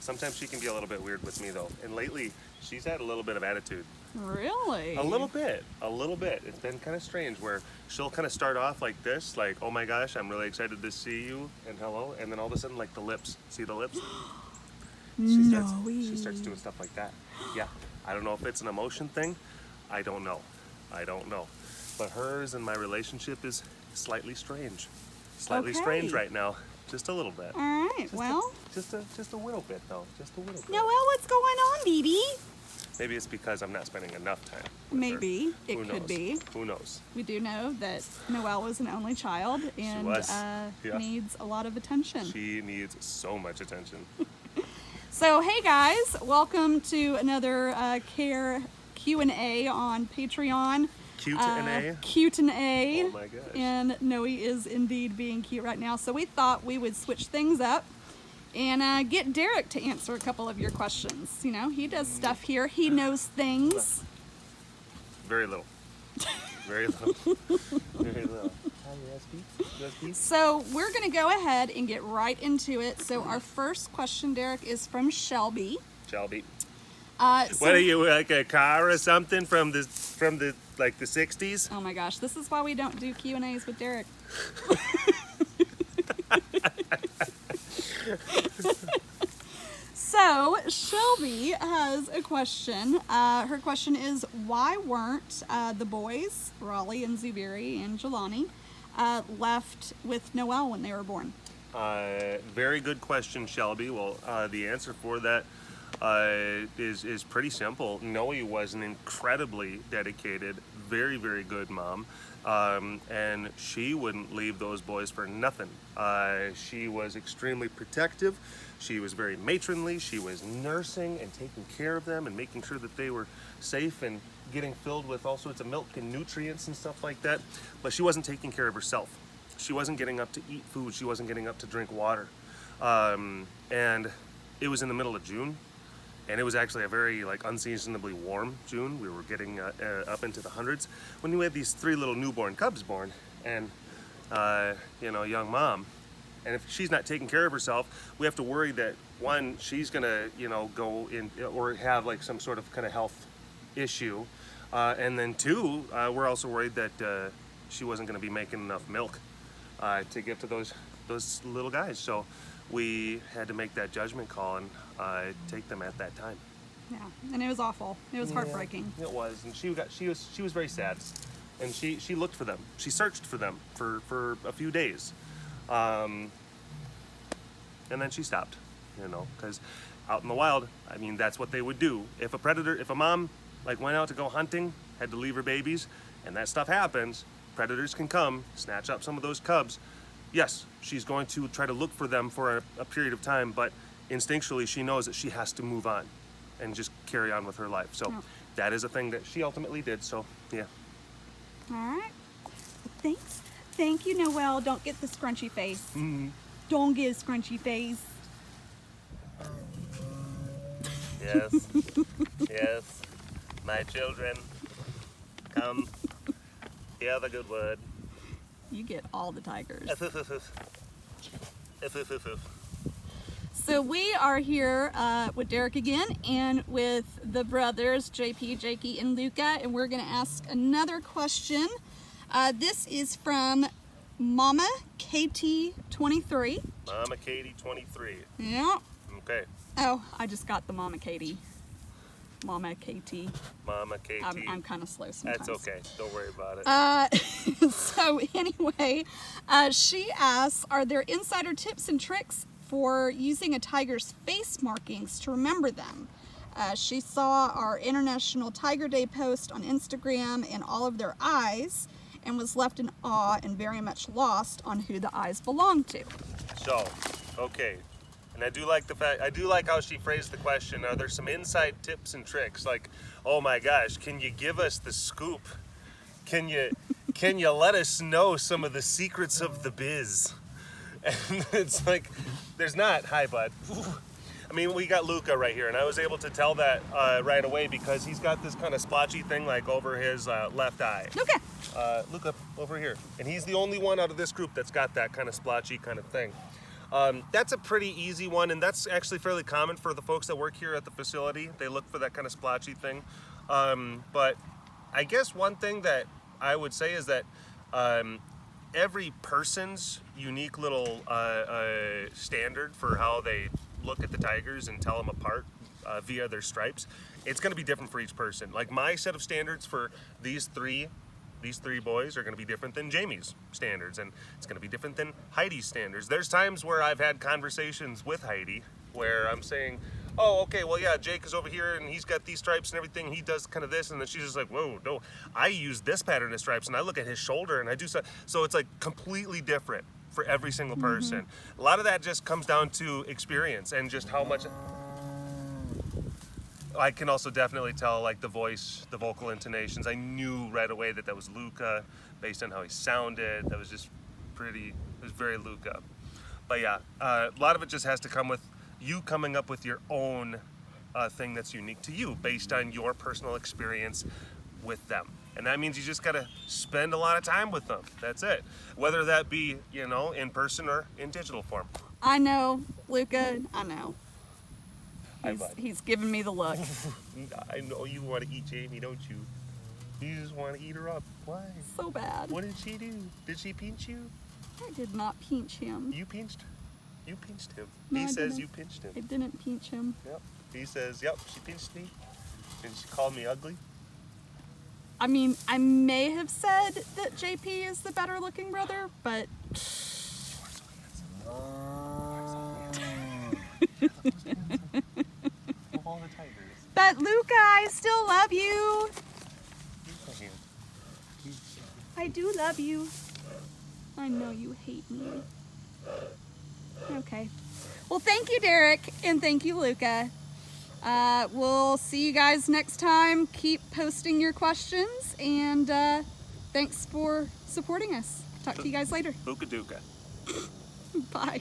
Sometimes she can be a little bit weird with me though. And lately, she's had a little bit of attitude. Really? A little bit. It's been kind of strange where she'll kind of start off like this, like, oh my gosh, I'm really excited to see you, and hello. And then all of a sudden, like the lips. See the lips? She starts doing stuff like that. Yeah. I don't know if it's an emotion thing. I don't know. But hers and my relationship is slightly strange. Strange right now. Just a little bit. All right, Just a little bit, though. Just a little bit. Noelle, what's going on, baby? Maybe it's because I'm not spending enough time with Maybe. her. It Who could knows? be. Who knows? We do know that Noelle was an only child and needs a lot of attention. She needs so much attention. So, hey guys, welcome to another Care Q&A on Patreon. Cute and A? Cute and A. Oh my gosh. And Noe is indeed being cute right now. So we thought we would switch things up and get Derek to answer a couple of your questions. You know, he does stuff here. He knows things. Very little. Very little. Very little. So we're going to go ahead and get right into it. So our first question, Derek, is from Shelby. Shelby. So, What are you, like a car or something from the like the 60s? Oh my gosh, this is why we don't do Q&As with Derek. So Shelby has a question. Her question is, why weren't the boys, Raleigh and Zubiri and Jelani, left with Noelle when they were born? Very good question, Shelby. Well, the answer for that is pretty simple. Noe was an incredibly dedicated, very, very good mom. And she wouldn't leave those boys for nothing. She was extremely protective. She was very matronly. She was nursing and taking care of them and making sure that they were safe and getting filled with all sorts of milk and nutrients and stuff like that. But she wasn't taking care of herself. She wasn't getting up to eat food. She wasn't getting up to drink water. And it was in the middle of June. And it was actually a very unseasonably warm June. We were getting up into the hundreds when we had these 3 little newborn cubs born, and young mom. And if she's not taking care of herself, we have to worry that one, she's gonna go in or have some sort of kind of health issue, and then two, we're also worried that she wasn't gonna be making enough milk to give to those little guys. So we had to make that judgment call and take them at that time. Yeah, and it was awful. It was heartbreaking. It was, and she was very sad, and she looked for them. She searched for them for a few days, and then she stopped. Because out in the wild, I mean, that's what they would do. If a mom went out to go hunting, had to leave her babies, and that stuff happens, predators can come, snatch up some of those cubs. Yes, she's going to try to look for them for a period of time, but instinctually she knows that she has to move on and just carry on with her life. So that is a thing that she ultimately did. So yeah. All right. Thanks. Thank you, Noelle. Don't get the scrunchy face. Mm-hmm. Don't get a scrunchy face. Yes. Yes. My children, come hear the good word. You get all the tigers. So we are here with Derek again and with the brothers, JP, Jakey, and Luca, and we're going to ask another question. This is from Mama Katie23. Mama Katie 23. Yeah. Okay. Oh, I just got the Mama Katie. Mama Katie. Mama Katie. I'm kind of slow sometimes. That's okay. Don't worry about it. So anyway, she asks, are there insider tips and tricks for using a tiger's face markings to remember them? She saw our International Tiger Day post on Instagram and all of their eyes and was left in awe and very much lost on who the eyes belong to. So, okay. And I do like how she phrased the question. Are there some inside tips and tricks? Like, oh my gosh, can you give us the scoop? Can you let us know some of the secrets of the biz? And it's like, there's not. Hi, bud. I mean, we got Luca right here, and I was able to tell that right away because he's got this kind of splotchy thing over his left eye. Luca! Luca, over here. And he's the only one out of this group that's got that kind of splotchy kind of thing. That's a pretty easy one, and that's actually fairly common for the folks that work here at the facility. They look for that kind of splotchy thing. But I guess one thing that I would say is that every person's unique little standard for how they look at the tigers and tell them apart via their stripes, it's going to be different for each person. Like my set of standards for these three boys are going to be different than Jamie's standards, and it's going to be different than Heidi's standards. There's times where I've had conversations with Heidi where I'm saying, oh, okay, well, yeah, Jake is over here and he's got these stripes and everything. He does kind of this, and then she's just like, whoa, no, I use this pattern of stripes, and I look at his shoulder and I do so it's like completely different for every single person. A lot of that just comes down to experience and just how much. I can also definitely tell, like, the voice, the vocal intonations. I knew right away that that was Luca based on how he sounded. That was just it was very Luca. But yeah, a lot of it just has to come with you coming up with your own thing that's unique to you based on your personal experience with them. And that means you just gotta spend a lot of time with them. That's it. Whether that be, in person or in digital form. I know, Luca, I know. Hi, bud. He's giving me the look. I know you want to eat Jamie, don't you? You just want to eat her up. Why? So bad. What did she do? Did she pinch you? I did not pinch him. You pinched him. No, He I says didn't. you pinched him. I didn't pinch him. Yep. He says, yep, she pinched me. And she called me ugly. I mean, I may have said that JP is the better looking brother, but Of all the tigers. but Luca, I still love you. I do love you. I know you hate me. Okay. Well, thank you, Derek, and thank you, Luca. We'll see you guys next time. Keep posting your questions, and thanks for supporting us. Talk to you guys later. Buka Duka. Bye.